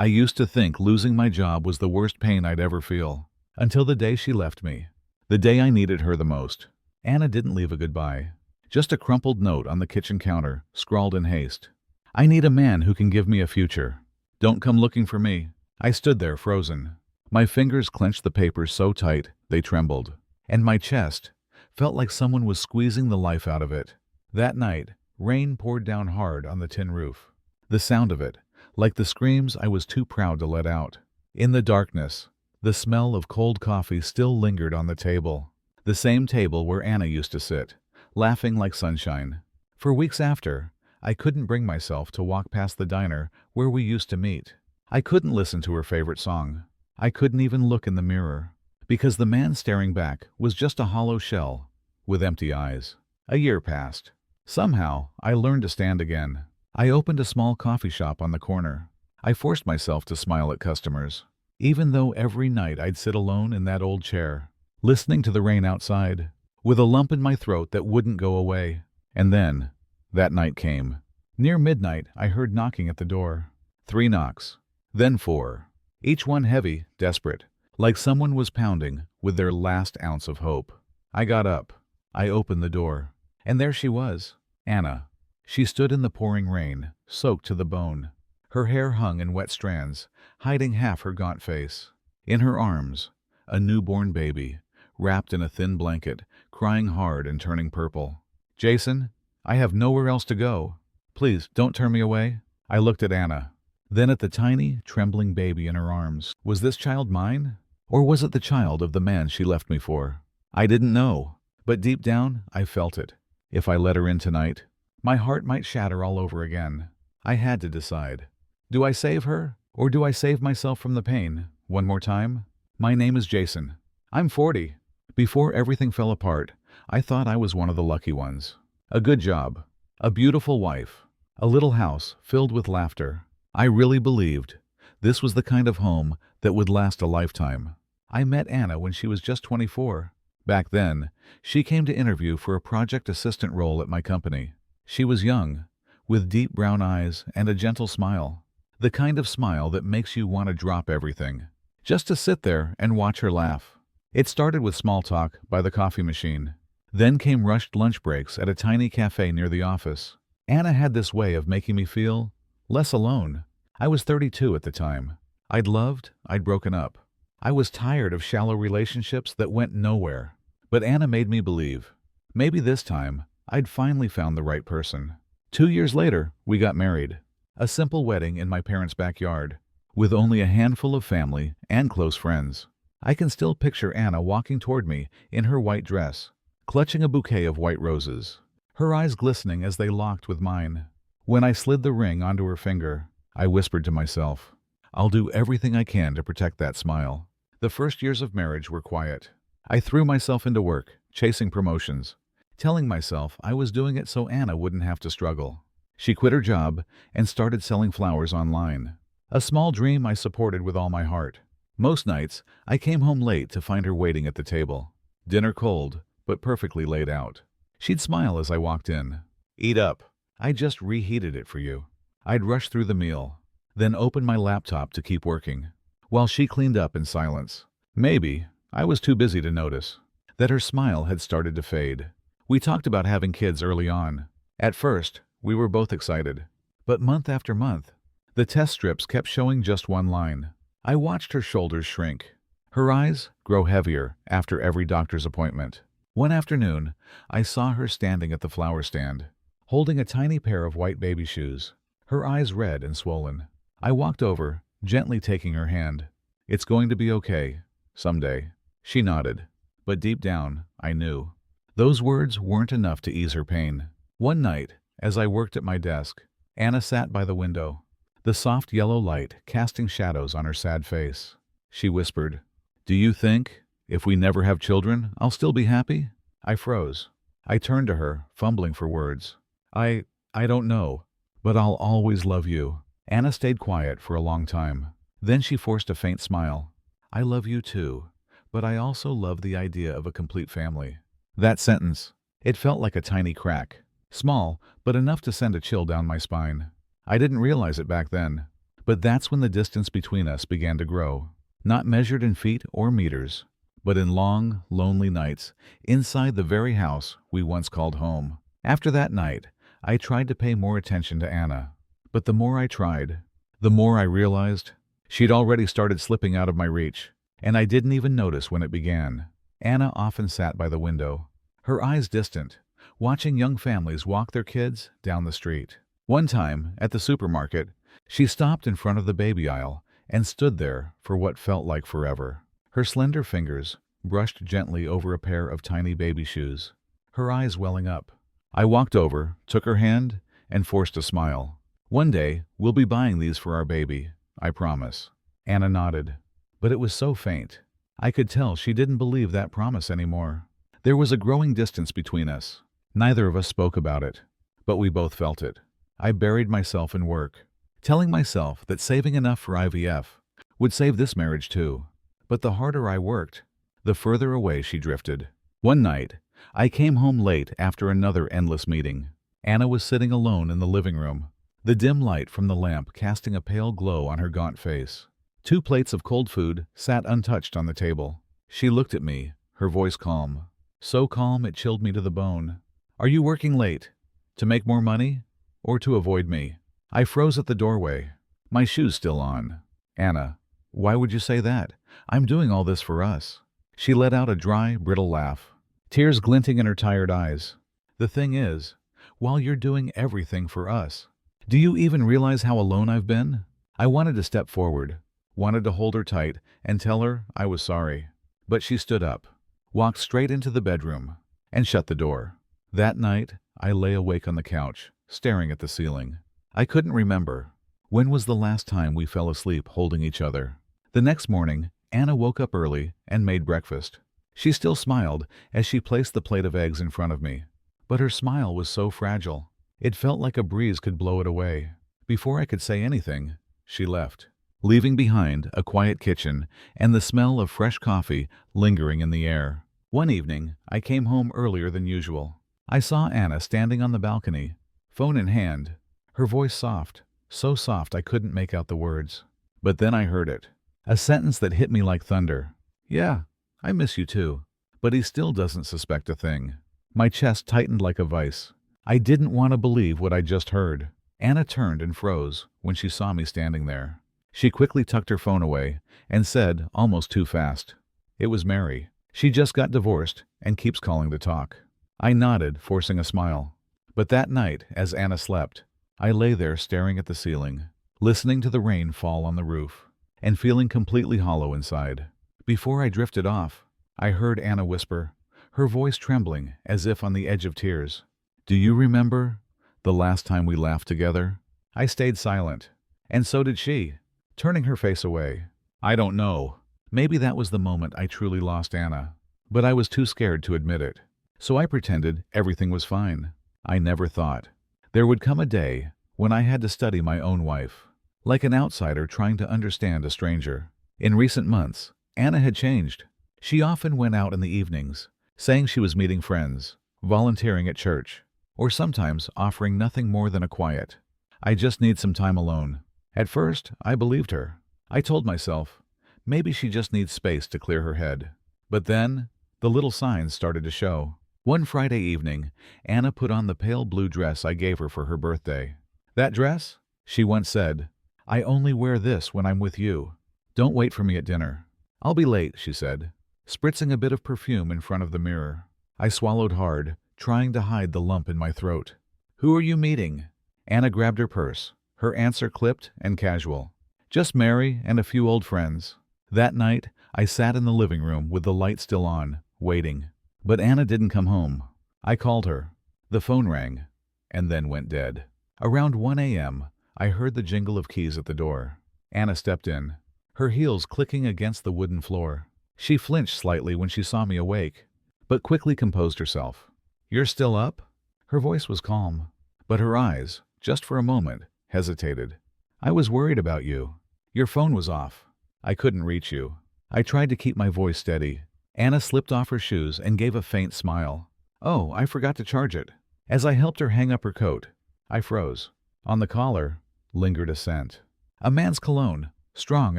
I used to think losing my job was the worst pain I'd ever feel. Until the day she left me. The day I needed her the most. Anna didn't leave a goodbye. Just a crumpled note on the kitchen counter, scrawled in haste. I need a man who can give me a future. Don't come looking for me. I stood there frozen. My fingers clenched the papers so tight they trembled. And my chest felt like someone was squeezing the life out of it. That night, rain poured down hard on the tin roof. The sound of it, like the screams I was too proud to let out. In the darkness, the smell of cold coffee still lingered on the table. The same table where Anna used to sit, laughing like sunshine. For weeks after, I couldn't bring myself to walk past the diner where we used to meet. I couldn't listen to her favorite song. I couldn't even look in the mirror, because the man staring back was just a hollow shell with empty eyes. A year passed. Somehow, I learned to stand again. I opened a small coffee shop on the corner. I forced myself to smile at customers, even though every night I'd sit alone in that old chair, listening to the rain outside, with a lump in my throat that wouldn't go away. And then, that night came. Near midnight, I heard knocking at the door. 3 knocks, then 4, each one heavy, desperate, like someone was pounding with their last ounce of hope. I got up. I opened the door. And there she was, Anna. She stood in the pouring rain, soaked to the bone. Her hair hung in wet strands, hiding half her gaunt face. In her arms, a newborn baby, wrapped in a thin blanket, crying hard and turning purple. Jason, I have nowhere else to go. Please, don't turn me away. I looked at Anna, then at the tiny, trembling baby in her arms. Was this child mine? Or was it the child of the man she left me for? I didn't know, but deep down, I felt it. If I let her in tonight, my heart might shatter all over again. I had to decide. Do I save her, or do I save myself from the pain? One more time. My name is Jason. I'm 40. Before everything fell apart, I thought I was one of the lucky ones. A good job, a beautiful wife, a little house filled with laughter. I really believed this was the kind of home that would last a lifetime. I met Anna when she was just 24. Back then, she came to interview for a project assistant role at my company. She was young, with deep brown eyes and a gentle smile. The kind of smile that makes you want to drop everything, just to sit there and watch her laugh. It started with small talk by the coffee machine. Then came rushed lunch breaks at a tiny cafe near the office. Anna had this way of making me feel less alone. I was 32 at the time. I'd loved, I'd broken up. I was tired of shallow relationships that went nowhere. But Anna made me believe. Maybe this time, I'd finally found the right person. 2 years later, we got married. A simple wedding in my parents' backyard, with only a handful of family and close friends. I can still picture Anna walking toward me in her white dress, clutching a bouquet of white roses, her eyes glistening as they locked with mine. When I slid the ring onto her finger, I whispered to myself, I'll do everything I can to protect that smile. The first years of marriage were quiet. I threw myself into work, chasing promotions, telling myself I was doing it so Anna wouldn't have to struggle. She quit her job and started selling flowers online, a small dream I supported with all my heart. Most nights, I came home late to find her waiting at the table, dinner cold, but perfectly laid out. She'd smile as I walked in. Eat up. I just reheated it for you. I'd rush through the meal, then open my laptop to keep working, while she cleaned up in silence. Maybe I was too busy to notice that her smile had started to fade. We talked about having kids early on. At first, we were both excited. But month after month, the test strips kept showing just one line. I watched her shoulders shrink, her eyes grow heavier after every doctor's appointment. One afternoon, I saw her standing at the flower stand, holding a tiny pair of white baby shoes, her eyes red and swollen. I walked over, gently taking her hand. It's going to be okay, someday. She nodded, but deep down, I knew. Those words weren't enough to ease her pain. One night, as I worked at my desk, Anna sat by the window, the soft yellow light casting shadows on her sad face. She whispered, "Do you think, if we never have children, I'll still be happy?" I froze. I turned to her, fumbling for words. I don't know, but I'll always love you." Anna stayed quiet for a long time. Then she forced a faint smile. "I love you too, but I also love the idea of a complete family." That sentence, it felt like a tiny crack. Small, but enough to send a chill down my spine. I didn't realize it back then, But that's when the distance between us began to grow, not measured in feet or meters, but in long, lonely nights inside the very house we once called home. After that night, I tried to pay more attention to Anna. But the more I tried, the more I realized she'd already started slipping out of my reach, and I didn't even notice when it began. Anna often sat by the window, her eyes distant, watching young families walk their kids down the street. One time, at the supermarket, she stopped in front of the baby aisle and stood there for what felt like forever. Her slender fingers brushed gently over a pair of tiny baby shoes, her eyes welling up. I walked over, took her hand, and forced a smile. "One day, we'll be buying these for our baby, I promise." Anna nodded, but it was so faint. I could tell she didn't believe that promise anymore. There was a growing distance between us. Neither of us spoke about it, but we both felt it. I buried myself in work, telling myself that saving enough for IVF would save this marriage too. But the harder I worked, the further away she drifted. One night, I came home late after another endless meeting. Anna was sitting alone in the living room, the dim light from the lamp casting a pale glow on her gaunt face. 2 plates of cold food sat untouched on the table. She looked at me, her voice calm. So calm it chilled me to the bone. "Are you working late? To make more money? Or to avoid me?" I froze at the doorway, my shoes still on. "Anna, why would you say that? I'm doing all this for us." She let out a dry, brittle laugh, tears glinting in her tired eyes. "The thing is, while you're doing everything for us, do you even realize how alone I've been?" I wanted to step forward, wanted to hold her tight and tell her I was sorry. But she stood up, walked straight into the bedroom, and shut the door. That night, I lay awake on the couch, staring at the ceiling. I couldn't remember. When was the last time we fell asleep holding each other? The next morning, Anna woke up early and made breakfast. She still smiled as she placed the plate of eggs in front of me. But her smile was so fragile, it felt like a breeze could blow it away. Before I could say anything, she left, leaving behind a quiet kitchen and the smell of fresh coffee lingering in the air. One evening, I came home earlier than usual. I saw Anna standing on the balcony, phone in hand, her voice soft, so soft I couldn't make out the words. But then I heard it, a sentence that hit me like thunder. "Yeah, I miss you too, but he still doesn't suspect a thing." My chest tightened like a vice. I didn't want to believe what I just heard. Anna turned and froze when she saw me standing there. She quickly tucked her phone away and said, almost too fast, "It was Mary. She just got divorced and keeps calling to talk." I nodded, forcing a smile. But that night, as Anna slept, I lay there staring at the ceiling, listening to the rain fall on the roof, and feeling completely hollow inside. Before I drifted off, I heard Anna whisper, her voice trembling as if on the edge of tears. "Do you remember the last time we laughed together?" I stayed silent, and so did she, turning her face away. I don't know. Maybe that was the moment I truly lost Anna, but I was too scared to admit it. So I pretended everything was fine. I never thought there would come a day when I had to study my own wife, like an outsider trying to understand a stranger. In recent months, Anna had changed. She often went out in the evenings, saying she was meeting friends, volunteering at church, or sometimes offering nothing more than a quiet, "I just need some time alone." At first, I believed her. I told myself, maybe she just needs space to clear her head. But then, the little signs started to show. One Friday evening, Anna put on the pale blue dress I gave her for her birthday. "That dress?" she once said. "I only wear this when I'm with you. Don't wait for me at dinner." "I'll be late," she said, spritzing a bit of perfume in front of the mirror. I swallowed hard, trying to hide the lump in my throat. "Who are you meeting?" Anna grabbed her purse, her answer clipped and casual. "Just Mary and a few old friends." That night, I sat in the living room with the light still on, waiting. But Anna didn't come home. I called her. The phone rang, and then went dead. Around 1 a.m., I heard the jingle of keys at the door. Anna stepped in, her heels clicking against the wooden floor. She flinched slightly when she saw me awake, but quickly composed herself. "You're still up?" Her voice was calm, but her eyes, just for a moment, hesitated. "I was worried about you. Your phone was off. I couldn't reach you." I tried to keep my voice steady. Anna slipped off her shoes and gave a faint smile. "Oh, I forgot to charge it." As I helped her hang up her coat, I froze. On the collar lingered a scent. A man's cologne, strong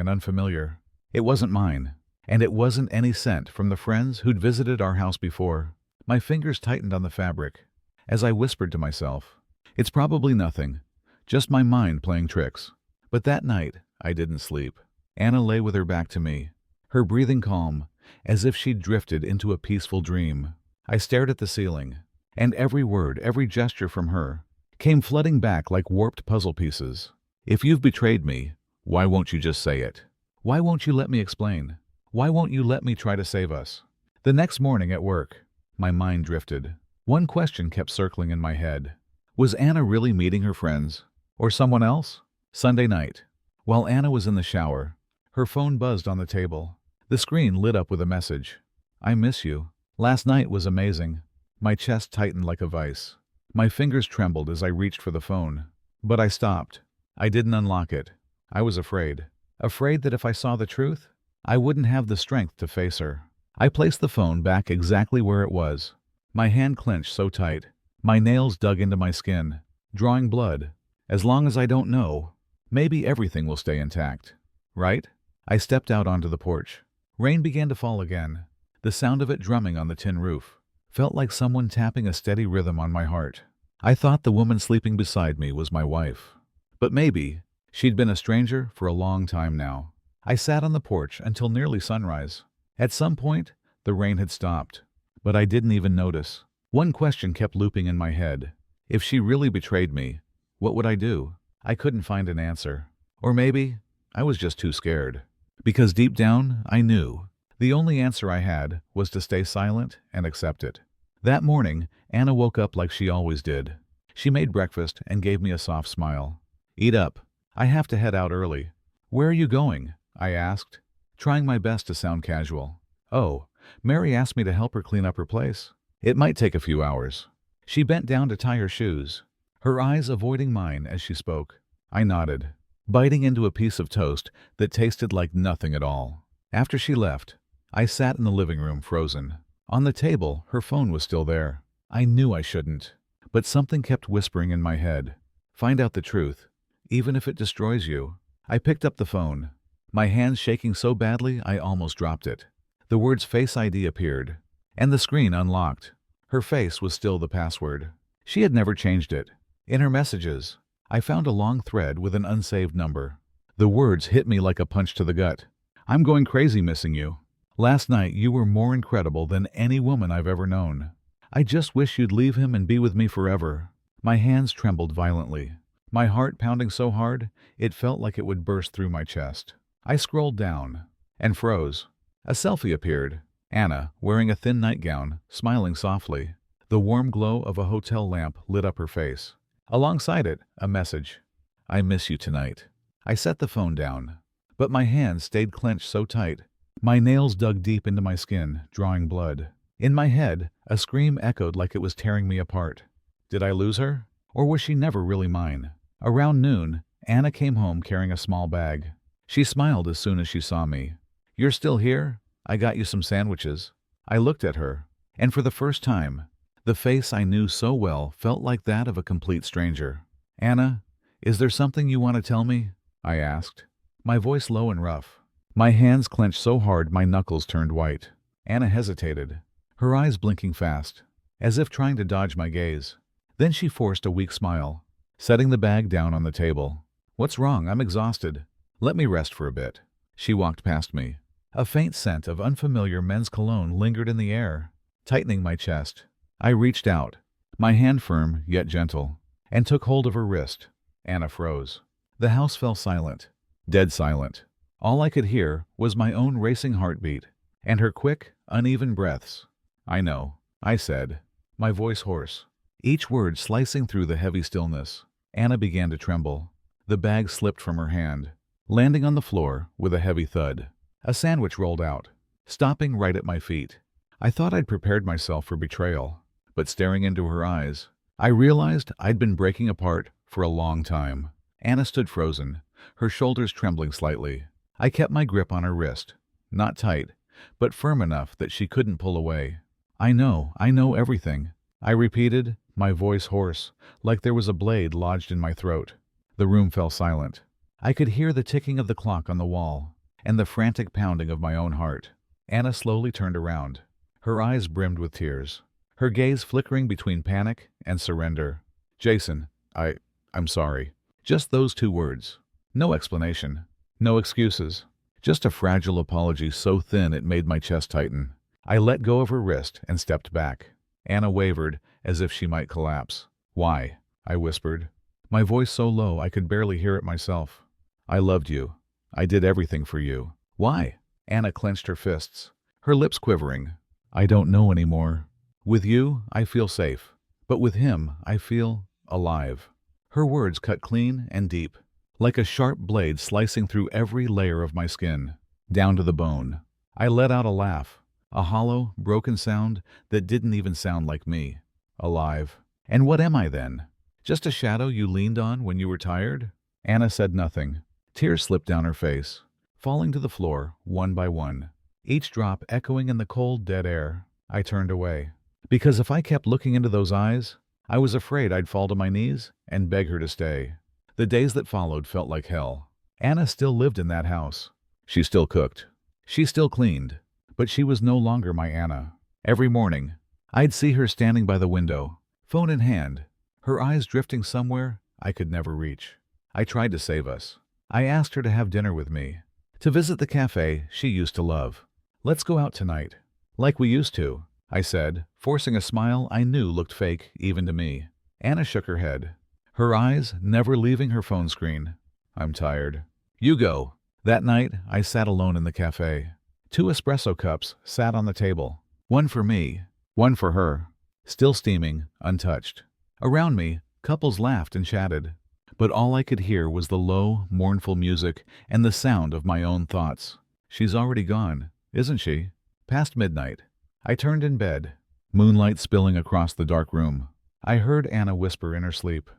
and unfamiliar. It wasn't mine, and it wasn't any scent from the friends who'd visited our house before. My fingers tightened on the fabric as I whispered to myself, "It's probably nothing, just my mind playing tricks." But that night, I didn't sleep. Anna lay with her back to me, her breathing calm, as if she'd drifted into a peaceful dream. I stared at the ceiling, and every word, every gesture from her came flooding back like warped puzzle pieces. "If you've betrayed me, why won't you just say it? Why won't you let me explain? Why won't you let me try to save us?" The next morning at work, my mind drifted. One question kept circling in my head. Was Anna really meeting her friends? Or someone else? Sunday night, while Anna was in the shower, her phone buzzed on the table. The screen lit up with a message. "I miss you. Last night was amazing." My chest tightened like a vice. My fingers trembled as I reached for the phone. But I stopped. I didn't unlock it. I was afraid. Afraid that if I saw the truth, I wouldn't have the strength to face her. I placed the phone back exactly where it was. My hand clenched so tight. My nails dug into my skin, drawing blood. As long as I don't know, maybe everything will stay intact. Right? I stepped out onto the porch. Rain began to fall again. The sound of it drumming on the tin roof felt like someone tapping a steady rhythm on my heart. I thought the woman sleeping beside me was my wife. But maybe she'd been a stranger for a long time now. I sat on the porch until nearly sunrise. At some point, the rain had stopped, but I didn't even notice. One question kept looping in my head. If she really betrayed me, what would I do? I couldn't find an answer. Or maybe I was just too scared. Because deep down, I knew. The only answer I had was to stay silent and accept it. That morning, Anna woke up like she always did. She made breakfast and gave me a soft smile. "Eat up. I have to head out early." "Where are you going?" I asked, trying my best to sound casual. "Oh, Mary asked me to help her clean up her place. It might take a few hours." She bent down to tie her shoes, her eyes avoiding mine as she spoke. I nodded, biting into a piece of toast that tasted like nothing at all. After she left, I sat in the living room frozen. On the table, her phone was still there. I knew I shouldn't, but something kept whispering in my head. Find out the truth, even if it destroys you. I picked up the phone, my hands shaking so badly I almost dropped it. The words Face ID appeared, and the screen unlocked. Her face was still the password. She had never changed it. In her messages, I found a long thread with an unsaved number. The words hit me like a punch to the gut. "I'm going crazy missing you. Last night you were more incredible than any woman I've ever known. I just wish you'd leave him and be with me forever." My hands trembled violently, my heart pounding so hard it felt like it would burst through my chest. I scrolled down and froze. A selfie appeared. Anna, wearing a thin nightgown, smiling softly. The warm glow of a hotel lamp lit up her face. Alongside it, a message. "I miss you tonight." I set the phone down, but my hands stayed clenched so tight. My nails dug deep into my skin, drawing blood. In my head, a scream echoed like it was tearing me apart. Did I lose her? Or was she never really mine? Around noon, Anna came home carrying a small bag. She smiled as soon as she saw me. "You're still here? I got you some sandwiches." I looked at her, and for the first time, the face I knew so well felt like that of a complete stranger. "Anna, is there something you want to tell me?" I asked, my voice low and rough. My hands clenched so hard my knuckles turned white. Anna hesitated, her eyes blinking fast, as if trying to dodge my gaze. Then she forced a weak smile, setting the bag down on the table. "What's wrong? I'm exhausted. Let me rest for a bit." She walked past me. A faint scent of unfamiliar men's cologne lingered in the air, tightening my chest. I reached out, my hand firm yet gentle, and took hold of her wrist. Anna froze. The house fell silent, dead silent. All I could hear was my own racing heartbeat and her quick, uneven breaths. "I know," I said, my voice hoarse, each word slicing through the heavy stillness. Anna began to tremble. The bag slipped from her hand, landing on the floor with a heavy thud. A sandwich rolled out, stopping right at my feet. I thought I'd prepared myself for betrayal, but staring into her eyes, I realized I'd been breaking apart for a long time. Anna stood frozen, her shoulders trembling slightly. I kept my grip on her wrist, not tight, but firm enough that she couldn't pull away. I know everything," I repeated, my voice hoarse, like there was a blade lodged in my throat. The room fell silent. I could hear the ticking of the clock on the wall and the frantic pounding of my own heart. Anna slowly turned around. Her eyes brimmed with tears, her gaze flickering between panic and surrender. Jason, I'm sorry. Just those 2 words. No explanation. No excuses. Just a fragile apology so thin it made my chest tighten. I let go of her wrist and stepped back. Anna wavered, as if she might collapse. Why? I whispered, my voice so low I could barely hear it myself. I loved you. I did everything for you. Why? Anna clenched her fists, her lips quivering. I don't know anymore. With you, I feel safe. But with him, I feel alive. Her words cut clean and deep, like a sharp blade slicing through every layer of my skin, down to the bone. I let out a laugh, a hollow, broken sound that didn't even sound like me. Alive. And what am I then? Just a shadow you leaned on when you were tired? Anna said nothing. Tears slipped down her face, falling to the floor one by one, each drop echoing in the cold, dead air. I turned away, because if I kept looking into those eyes, I was afraid I'd fall to my knees and beg her to stay. The days that followed felt like hell. Anna still lived in that house. She still cooked. She still cleaned. But she was no longer my Anna. Every morning, I'd see her standing by the window, phone in hand, her eyes drifting somewhere I could never reach. I tried to save us. I asked her to have dinner with me, to visit the cafe she used to love. Let's go out tonight. Like we used to, I said, forcing a smile I knew looked fake even to me. Anna shook her head, her eyes never leaving her phone screen. I'm tired. You go. That night, I sat alone in the cafe. 2 espresso cups sat on the table. One for me, one for her. Still steaming, untouched. Around me, couples laughed and chatted. But all I could hear was the low, mournful music and the sound of my own thoughts. She's already gone, isn't she? Past midnight. I turned in bed, moonlight spilling across the dark room. I heard Anna whisper in her sleep,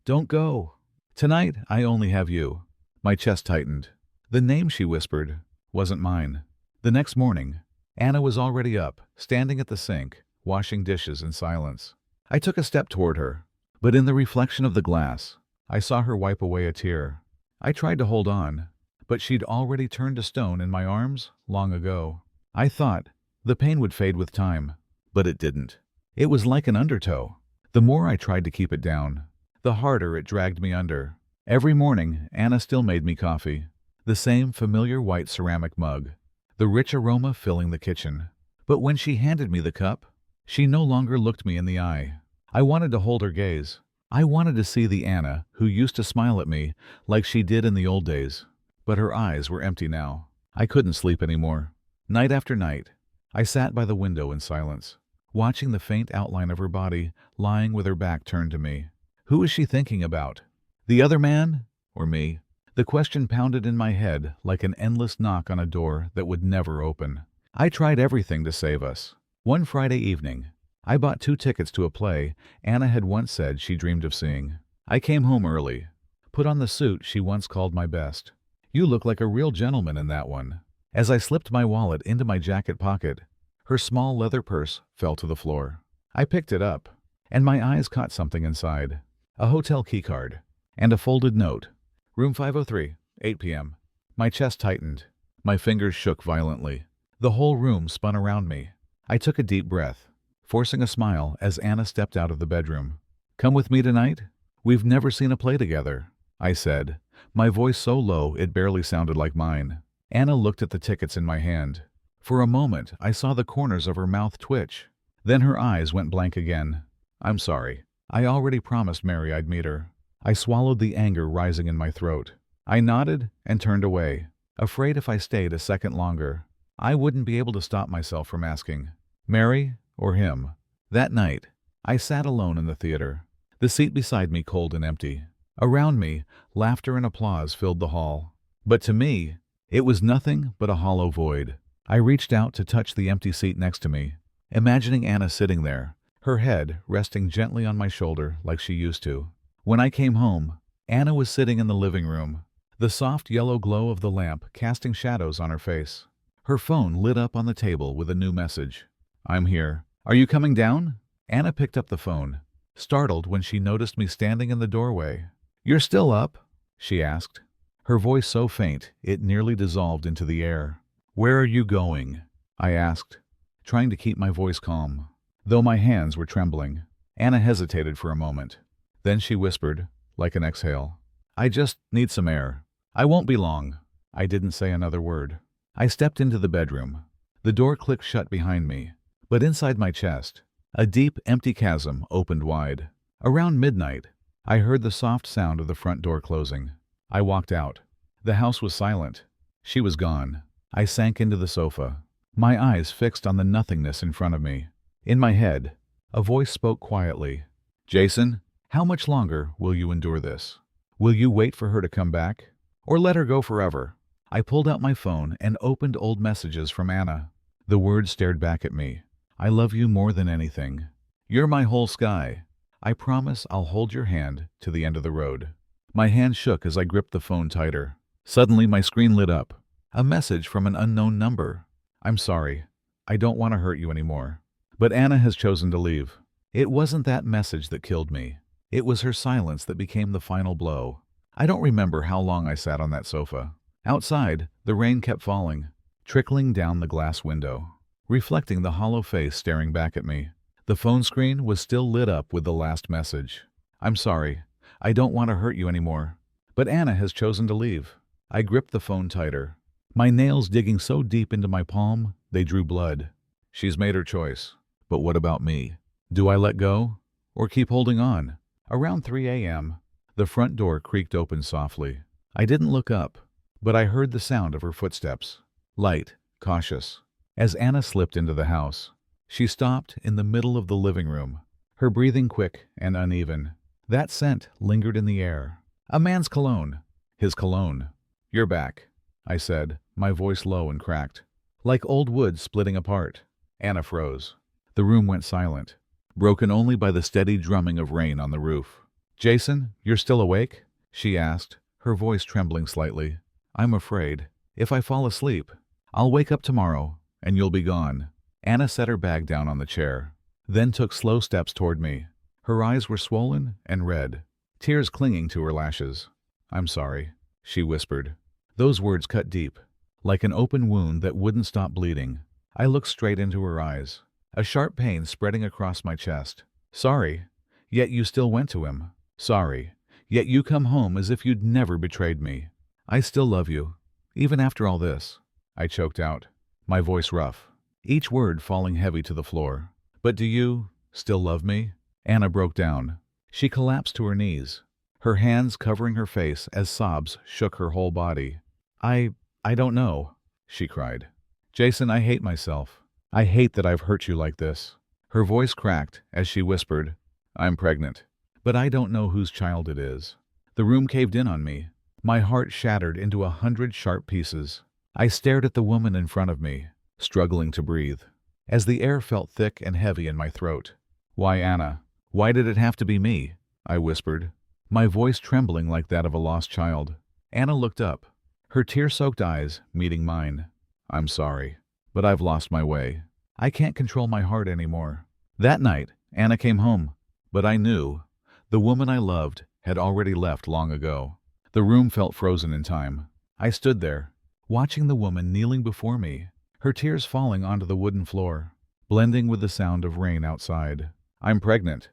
"Don't go. Tonight I only have you." My chest tightened. The name she whispered wasn't mine. The next morning, Anna was already up, standing at the sink, washing dishes in silence. I took a step toward her, but in the reflection of the glass, I saw her wipe away a tear. I tried to hold on, but she'd already turned to stone in my arms long ago. I thought the pain would fade with time, but it didn't. It was like an undertow. The more I tried to keep it down, the harder it dragged me under. Every morning, Anna still made me coffee. The same familiar white ceramic mug, the rich aroma filling the kitchen. But when she handed me the cup, she no longer looked me in the eye. I wanted to hold her gaze. I wanted to see the Anna who used to smile at me like she did in the old days. But her eyes were empty now. I couldn't sleep anymore. Night after night, I sat by the window in silence, watching the faint outline of her body lying with her back turned to me. Who was she thinking about? The other man? Or me? The question pounded in my head like an endless knock on a door that would never open. I tried everything to save us. One Friday evening, I bought 2 tickets to a play Anna had once said she dreamed of seeing. I came home early, put on the suit she once called my best. You look like a real gentleman in that one. As I slipped my wallet into my jacket pocket, her small leather purse fell to the floor. I picked it up, and my eyes caught something inside. A hotel keycard, and a folded note. Room 503, 8 p.m. My chest tightened. My fingers shook violently. The whole room spun around me. I took a deep breath, forcing a smile as Anna stepped out of the bedroom. Come with me tonight? We've never seen a play together, I said, my voice so low it barely sounded like mine. Anna looked at the tickets in my hand. For a moment, I saw the corners of her mouth twitch. Then her eyes went blank again. I'm sorry. I already promised Mary I'd meet her. I swallowed the anger rising in my throat. I nodded and turned away, afraid if I stayed a second longer, I wouldn't be able to stop myself from asking, Mary or him? That night, I sat alone in the theater, the seat beside me cold and empty. Around me, laughter and applause filled the hall. But to me, it was nothing but a hollow void. I reached out to touch the empty seat next to me, imagining Anna sitting there, her head resting gently on my shoulder like she used to. When I came home, Anna was sitting in the living room, the soft yellow glow of the lamp casting shadows on her face. Her phone lit up on the table with a new message. I'm here. Are you coming down? Anna picked up the phone, startled when she noticed me standing in the doorway. You're still up? She asked. her voice so faint it nearly dissolved into the air. "Where are you going?" I asked, trying to keep my voice calm, though my hands were trembling. Anna hesitated for a moment. Then she whispered, like an exhale, "I just need some air. I won't be long." I didn't say another word. I stepped into the bedroom. The door clicked shut behind me, but inside my chest, a deep, empty chasm opened wide. Around midnight, I heard the soft sound of the front door closing. I walked out. The house was silent. She was gone. I sank into the sofa, my eyes fixed on the nothingness in front of me. In my head, a voice spoke quietly. "Jason, how much longer will you endure this? Will you wait for her to come back? Or let her go forever?" I pulled out my phone and opened old messages from Anna. The words stared back at me. "I love you more than anything. You're my whole sky. I promise I'll hold your hand to the end of the road." My hand shook as I gripped the phone tighter. Suddenly my screen lit up. A message from an unknown number. "I'm sorry. I don't want to hurt you anymore, but Anna has chosen to leave." It wasn't that message that killed me. It was her silence that became the final blow. I don't remember how long I sat on that sofa. Outside, the rain kept falling, trickling down the glass window, reflecting the hollow face staring back at me. The phone screen was still lit up with the last message. "I'm sorry. I don't want to hurt you anymore, but Anna has chosen to leave." I gripped the phone tighter, my nails digging so deep into my palm they drew blood. She's made her choice. But what about me? Do I let go or keep holding on? Around 3 a.m., the front door creaked open softly. I didn't look up, but I heard the sound of her footsteps, light, cautious. As Anna slipped into the house, she stopped in the middle of the living room, her breathing quick and uneven. That scent lingered in the air. A man's cologne. His cologne. "You're back," I said, my voice low and cracked, like old wood splitting apart. Anna froze. The room went silent, broken only by the steady drumming of rain on the roof. "Jason, you're still awake?" she asked, her voice trembling slightly. "I'm afraid. If I fall asleep, I'll wake up tomorrow, and you'll be gone." Anna set her bag down on the chair, then took slow steps toward me. Her eyes were swollen and red, tears clinging to her lashes. "I'm sorry," she whispered. Those words cut deep, like an open wound that wouldn't stop bleeding. I looked straight into her eyes, a sharp pain spreading across my chest. "Sorry, yet you still went to him. Sorry, yet you come home as if you'd never betrayed me." "I still love you, even after all this," I choked out, my voice rough, each word falling heavy to the floor. "But do you still love me?" Anna broke down. She collapsed to her knees, her hands covering her face as sobs shook her whole body. I don't know," she cried. "Jason, I hate myself. I hate that I've hurt you like this." Her voice cracked as she whispered, "I'm pregnant, but I don't know whose child it is." The room caved in on me. My heart shattered into 100 sharp pieces. I stared at the woman in front of me, struggling to breathe, as the air felt thick and heavy in my throat. "Why, Anna? Why did it have to be me?" I whispered, my voice trembling like that of a lost child. Anna looked up, her tear-soaked eyes meeting mine. "I'm sorry, but I've lost my way. I can't control my heart anymore." That night, Anna came home, but I knew the woman I loved had already left long ago. The room felt frozen in time. I stood there, watching the woman kneeling before me, her tears falling onto the wooden floor, blending with the sound of rain outside. "I'm pregnant,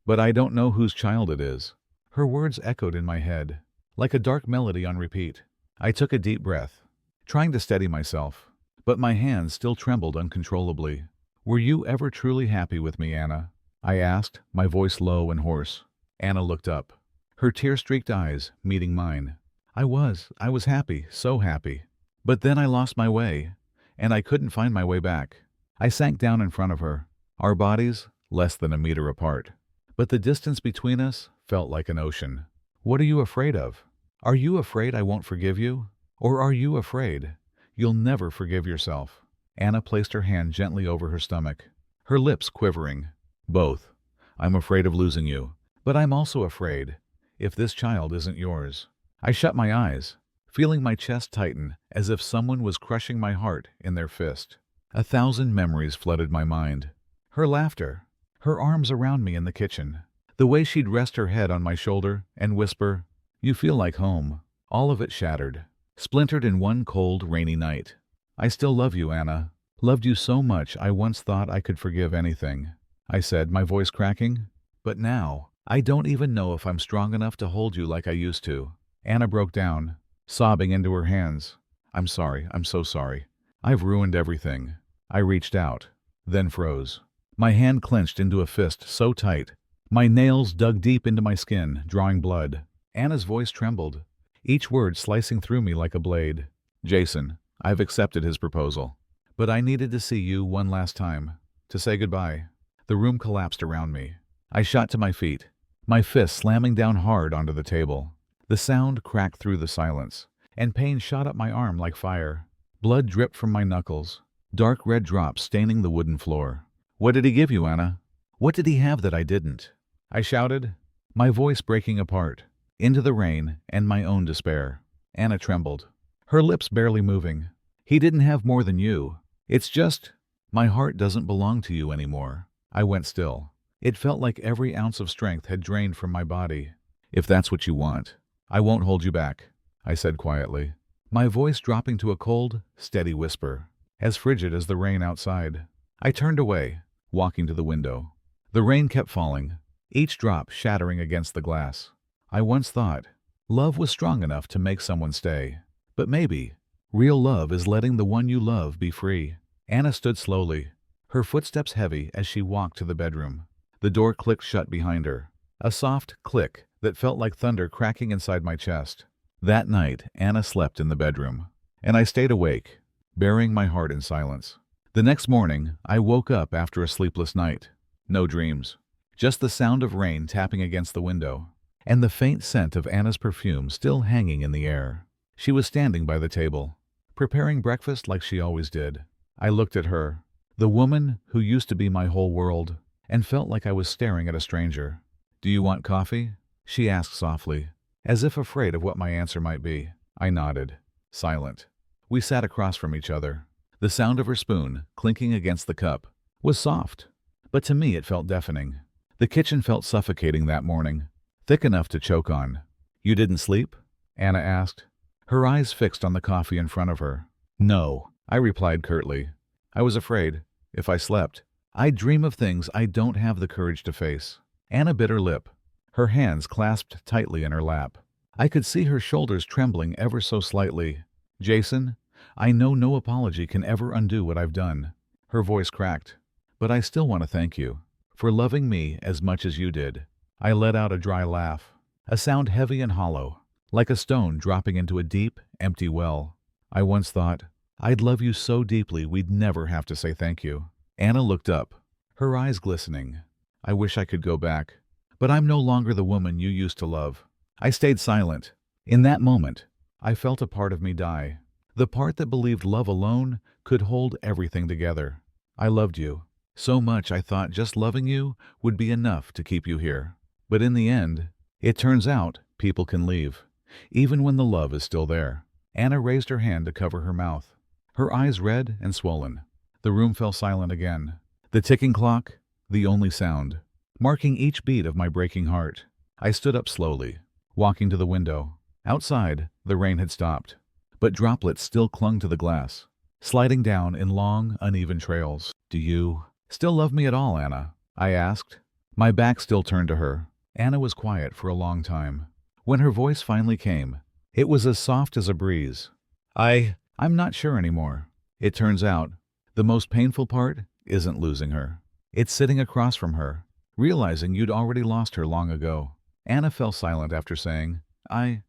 but I don't know whose child it is." Her words echoed in my head, like a dark melody on repeat. I took a deep breath, trying to steady myself, but my hands still trembled uncontrollably. "Were you ever truly happy with me, Anna?" I asked, my voice low and hoarse. Anna looked up, her tear-streaked eyes meeting mine. I was happy, so happy. But then I lost my way, and I couldn't find my way back." I sank down in front of her, our bodies less than a meter apart. But the distance between us felt like an ocean. "What are you afraid of? Are you afraid I won't forgive you? Or are you afraid you'll never forgive yourself?" Anna placed her hand gently over her stomach, her lips quivering. "Both. I'm afraid of losing you, but I'm also afraid if this child isn't yours." I shut my eyes, feeling my chest tighten as if someone was crushing my heart in their fist. 1,000 memories flooded my mind. Her laughter, her arms around me in the kitchen, the way she'd rest her head on my shoulder and whisper, "You feel like home." All of it shattered, splintered in one cold, rainy night. I still love you, Anna. Loved you so much I once thought I could forgive anything, I said, my voice cracking. But now, I don't even know if I'm strong enough to hold you like I used to. Anna broke down, sobbing into her hands. I'm sorry, I'm so sorry. I've ruined everything. I reached out, then froze. My hand clenched into a fist so tight. My nails dug deep into my skin, drawing blood. Anna's voice trembled, each word slicing through me like a blade. Jason, I've accepted his proposal. But I needed to see you one last time, to say goodbye. The room collapsed around me. I shot to my feet, my fist slamming down hard onto the table. The sound cracked through the silence, and pain shot up my arm like fire. Blood dripped from my knuckles, dark red drops staining the wooden floor. What did he give you, Anna? What did he have that I didn't? I shouted, my voice breaking apart, into the rain and my own despair. Anna trembled, her lips barely moving. He didn't have more than you. It's just, my heart doesn't belong to you anymore. I went still. It felt like every ounce of strength had drained from my body. If that's what you want, I won't hold you back, I said quietly, my voice dropping to a cold, steady whisper, as frigid as the rain outside. I turned away, walking to the window. The rain kept falling, each drop shattering against the glass. I once thought love was strong enough to make someone stay. But maybe real love is letting the one you love be free. Anna stood slowly, her footsteps heavy as she walked to the bedroom. The door clicked shut behind her, a soft click that felt like thunder cracking inside my chest. That night, Anna slept in the bedroom, and I stayed awake, burying my heart in silence. The next morning, I woke up after a sleepless night. No dreams, just the sound of rain tapping against the window, and the faint scent of Anna's perfume still hanging in the air. She was standing by the table, preparing breakfast like she always did. I looked at her, the woman who used to be my whole world, and felt like I was staring at a stranger. Do you want coffee? She asked softly, as if afraid of what my answer might be. I nodded, silent. We sat across from each other. The sound of her spoon, clinking against the cup, was soft, but to me it felt deafening. The kitchen felt suffocating that morning, thick enough to choke on. You didn't sleep? Anna asked, her eyes fixed on the coffee in front of her. No, I replied curtly. I was afraid, if I slept, I'd dream of things I don't have the courage to face. Anna bit her lip, her hands clasped tightly in her lap. I could see her shoulders trembling ever so slightly. Jason, I know no apology can ever undo what I've done. Her voice cracked. But I still want to thank you for loving me as much as you did. I let out a dry laugh, a sound heavy and hollow, like a stone dropping into a deep, empty well. I once thought, I'd love you so deeply we'd never have to say thank you. Anna looked up, her eyes glistening. I wish I could go back, but I'm no longer the woman you used to love. I stayed silent. In that moment, I felt a part of me die, the part that believed love alone could hold everything together. I loved you so much I thought just loving you would be enough to keep you here. But in the end, it turns out people can leave, even when the love is still there. Anna raised her hand to cover her mouth, her eyes red and swollen. The room fell silent again. The ticking clock, the only sound, marking each beat of my breaking heart. I stood up slowly, walking to the window. Outside, the rain had stopped, but droplets still clung to the glass, sliding down in long, uneven trails. Do you still love me at all, Anna? I asked, my back still turned to her. Anna was quiet for a long time. When her voice finally came, it was as soft as a breeze. I'm not sure anymore. It turns out, the most painful part isn't losing her. It's sitting across from her, realizing you'd already lost her long ago. Anna fell silent after saying, I'm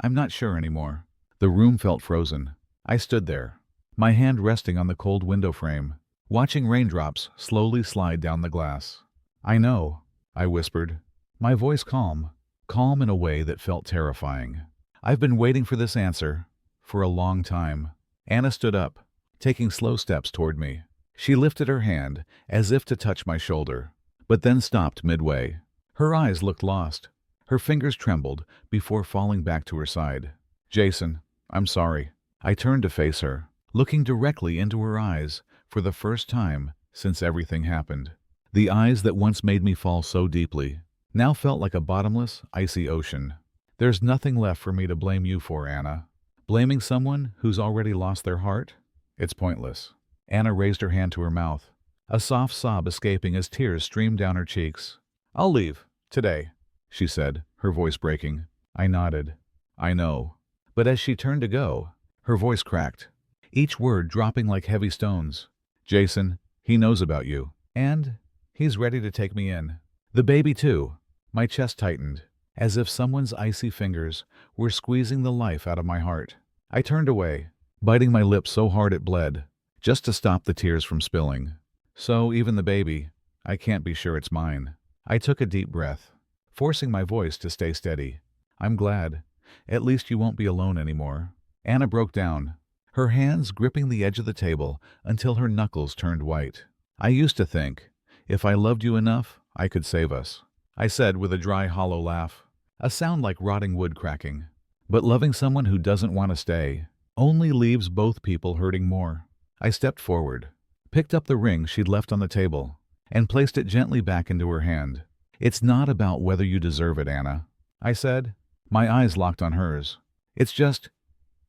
not sure anymore. The room felt frozen. I stood there, my hand resting on the cold window frame, watching raindrops slowly slide down the glass. I know, I whispered, my voice calm in a way that felt terrifying. I've been waiting for this answer for a long time. Anna stood up, taking slow steps toward me. She lifted her hand as if to touch my shoulder, but then stopped midway. Her eyes looked lost. Her fingers trembled before falling back to her side. Jason, I'm sorry. I turned to face her, looking directly into her eyes for the first time since everything happened. The eyes that once made me fall so deeply now felt like a bottomless, icy ocean. There's nothing left for me to blame you for, Anna. Blaming someone who's already lost their heart? It's pointless. Anna raised her hand to her mouth, a soft sob escaping as tears streamed down her cheeks. I'll leave. Today, she said, her voice breaking. I nodded. I know. But as she turned to go, her voice cracked, each word dropping like heavy stones. Jason, he knows about you. And he's ready to take me in. The baby too. My chest tightened, as if someone's icy fingers were squeezing the life out of my heart. I turned away, biting my lip so hard it bled, just to stop the tears from spilling. So even the baby, I can't be sure it's mine. I took a deep breath, forcing my voice to stay steady. I'm glad. At least you won't be alone anymore. Anna broke down, her hands gripping the edge of the table until her knuckles turned white. I used to think, if I loved you enough, I could save us, I said with a dry, hollow laugh, a sound like rotting wood cracking. But loving someone who doesn't want to stay only leaves both people hurting more. I stepped forward, picked up the ring she'd left on the table, and placed it gently back into her hand. It's not about whether you deserve it, Anna, I said, my eyes locked on hers. It's just,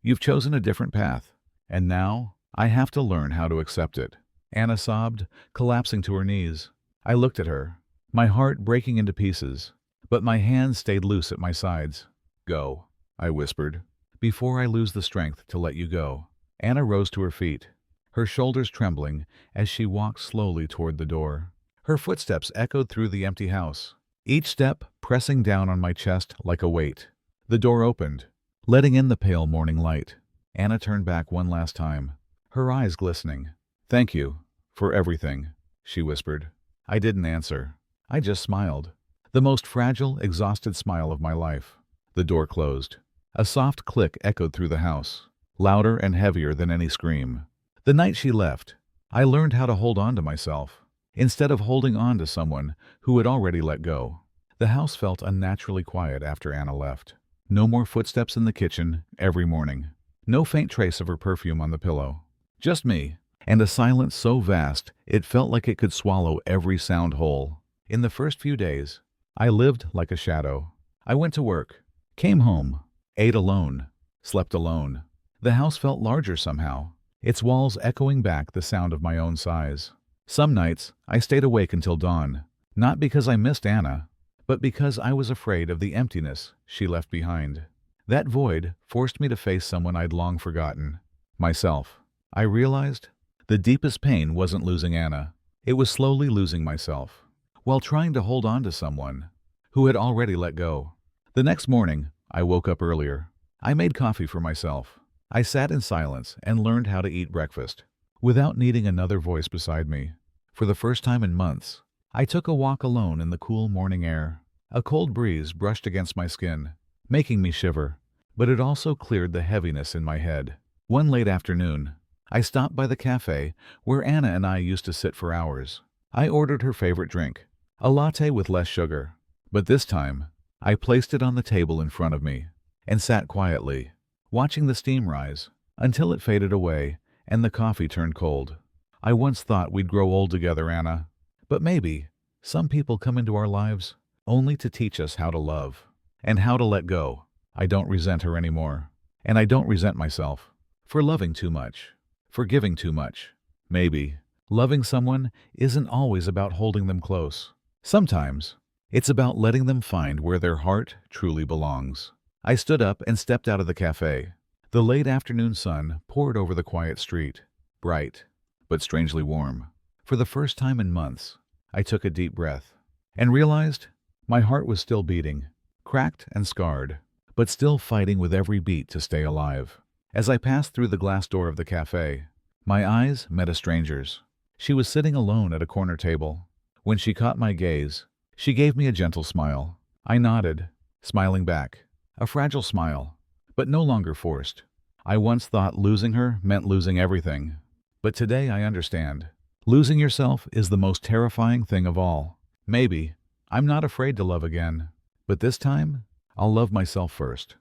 you've chosen a different path, and now I have to learn how to accept it. Anna sobbed, collapsing to her knees. I looked at her, my heart breaking into pieces, but my hands stayed loose at my sides. Go, I whispered, before I lose the strength to let you go. Anna rose to her feet, her shoulders trembling as she walked slowly toward the door. Her footsteps echoed through the empty house, each step pressing down on my chest like a weight. The door opened, letting in the pale morning light. Anna turned back one last time, her eyes glistening. Thank you for everything, she whispered. I didn't answer. I just smiled, the most fragile, exhausted smile of my life. The door closed. A soft click echoed through the house, louder and heavier than any scream. The night she left, I learned how to hold on to myself, instead of holding on to someone who had already let go. The house felt unnaturally quiet after Anna left. No more footsteps in the kitchen every morning. No faint trace of her perfume on the pillow. Just me, and a silence so vast it felt like it could swallow every sound whole. In the first few days, I lived like a shadow. I went to work, came home, ate alone, slept alone. The house felt larger somehow, its walls echoing back the sound of my own sighs. Some nights, I stayed awake until dawn, not because I missed Anna, but because I was afraid of the emptiness she left behind. That void forced me to face someone I'd long forgotten, myself. I realized the deepest pain wasn't losing Anna. It was slowly losing myself, while trying to hold on to someone who had already let go. The next morning, I woke up earlier. I made coffee for myself. I sat in silence and learned how to eat breakfast, without needing another voice beside me. For the first time in months, I took a walk alone in the cool morning air. A cold breeze brushed against my skin, making me shiver, but it also cleared the heaviness in my head. One late afternoon, I stopped by the cafe where Anna and I used to sit for hours. I ordered her favorite drink, a latte with less sugar, but this time, I placed it on the table in front of me and sat quietly, watching the steam rise until it faded away and the coffee turned cold. I once thought we'd grow old together, Anna, but maybe some people come into our lives only to teach us how to love and how to let go. I don't resent her anymore, and I don't resent myself for loving too much, for giving too much. Maybe loving someone isn't always about holding them close. Sometimes it's about letting them find where their heart truly belongs. I stood up and stepped out of the cafe. The late afternoon sun poured over the quiet street, bright, but strangely warm. For the first time in months, I took a deep breath and realized my heart was still beating, cracked and scarred, but still fighting with every beat to stay alive. As I passed through the glass door of the cafe, my eyes met a stranger's. She was sitting alone at a corner table. When she caught my gaze, she gave me a gentle smile. I nodded, smiling back. A fragile smile, but no longer forced. I once thought losing her meant losing everything. But today I understand. Losing yourself is the most terrifying thing of all. Maybe I'm not afraid to love again, but this time I'll love myself first.